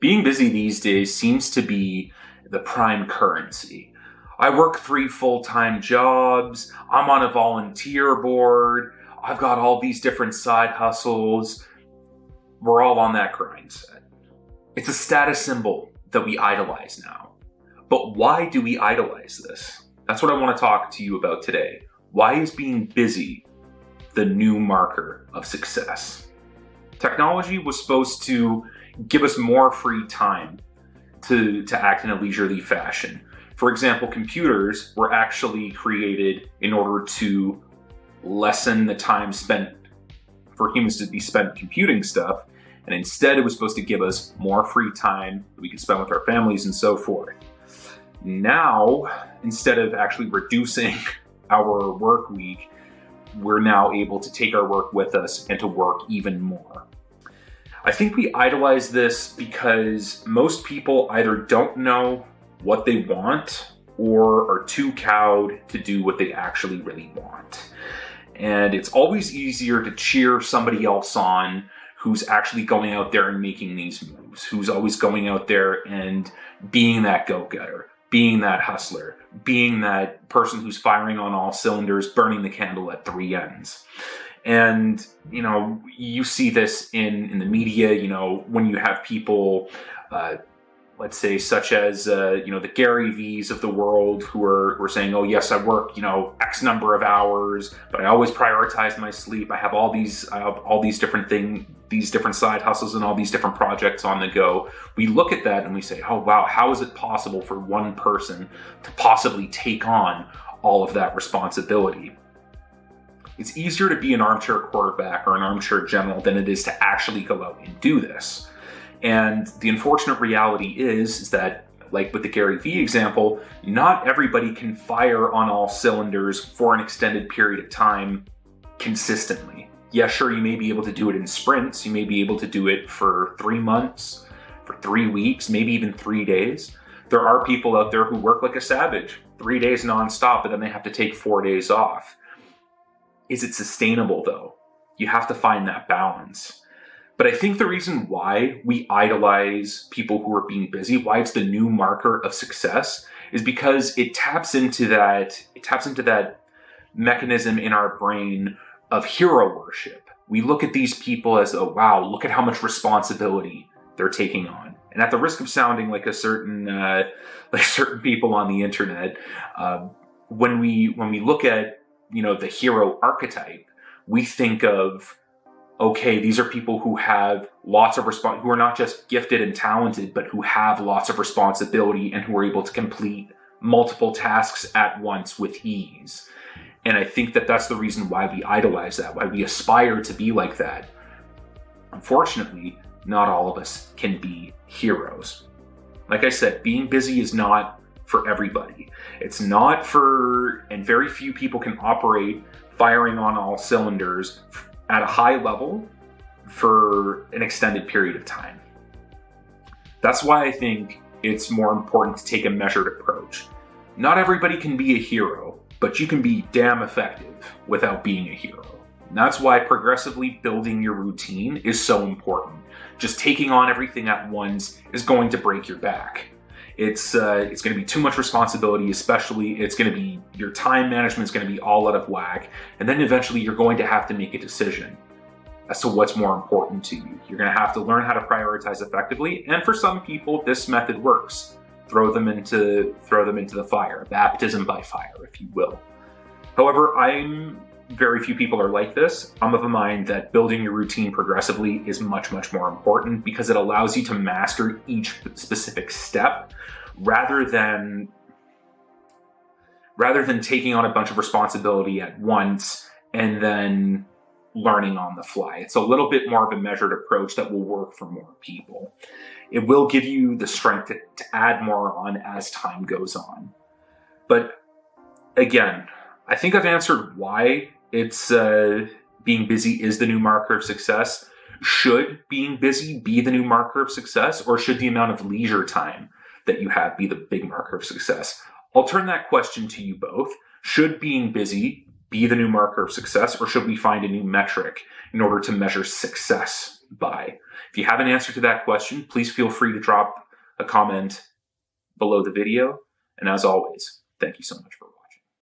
Being busy these days seems to be the prime currency. I work 3 full-time jobs, I'm on a volunteer board, I've got all these different side hustles. We're all on that grind set. It's a status symbol that we idolize now. But why do we idolize this? That's what I want to talk to you about today. Why is being busy the new marker of success? Technology was supposed to give us more free time to act in a leisurely fashion. For example, computers were actually created in order to lessen the time spent for humans to be spent computing stuff, and instead it was supposed to give us more free time that we could spend with our families and so forth. Now, instead of actually reducing our work week, we're now able to take our work with us and to work even more. I think we idolize this because most people either don't know what they want or are too cowed to do what they actually really want. And it's always easier to cheer somebody else on who's actually going out there and making these moves, who's always going out there and being that go-getter, being that hustler, being that person who's firing on all cylinders, burning the candle at 3 ends. And, you see this in the media, when you have people, let's say, such as, the Gary V's of the world who are saying, oh, yes, I work, X number of hours, but I always prioritize my sleep. I have all these different things, these different side hustles and all these different projects on the go. We look at that and we say, oh, wow, how is it possible for one person to possibly take on all of that responsibility? It's easier to be an armchair quarterback or an armchair general than it is to actually go out and do this. And the unfortunate reality is that, like with the Gary Vee example, not everybody can fire on all cylinders for an extended period of time consistently. Yeah, sure, you may be able to do it in sprints. You may be able to do it for 3 months, for 3 weeks, maybe even 3 days. There are people out there who work like a savage, 3 days nonstop, but then they have to take 4 days off. Is it sustainable though? You have to find that balance. But I think the reason why we idolize people who are being busy, why it's the new marker of success, is because it taps into that mechanism in our brain of hero worship. We look at these people as, oh wow, look at how much responsibility they're taking on. And at the risk of sounding like certain people on the internet, when we look at the hero archetype, we think of, okay, these are people who have lots of who are not just gifted and talented, but who have lots of responsibility and who are able to complete multiple tasks at once with ease. And I think that that's the reason why we idolize that, why we aspire to be like that. Unfortunately, not all of us can be heroes. Like I said, being busy is not for everybody. It's not and very few people can operate firing on all cylinders at a high level for an extended period of time. That's why I think it's more important to take a measured approach. Not everybody can be a hero, but you can be damn effective without being a hero. And that's why progressively building your routine is so important. Just taking on everything at once is going to break your back. It's going to be too much responsibility, especially it's going to be, your time management is going to be all out of whack. And then eventually you're going to have to make a decision as to what's more important to you. You're going to have to learn how to prioritize effectively. And for some people, this method works. Throw them into the fire, baptism by fire, if you will. However, very few people are like this. I'm of a mind that building your routine progressively is much, much more important because it allows you to master each specific step rather than taking on a bunch of responsibility at once and then learning on the fly. It's a little bit more of a measured approach that will work for more people. It will give you the strength to add more on as time goes on. But again, I think I've answered why it's being busy is the new marker of success. Should being busy be the new marker of success, or should the amount of leisure time that you have be the big marker of success? I'll turn that question to you both. Should being busy be the new marker of success, or should we find a new metric in order to measure success by? If you have an answer to that question, please feel free to drop a comment below the video. And as always, thank you so much for watching.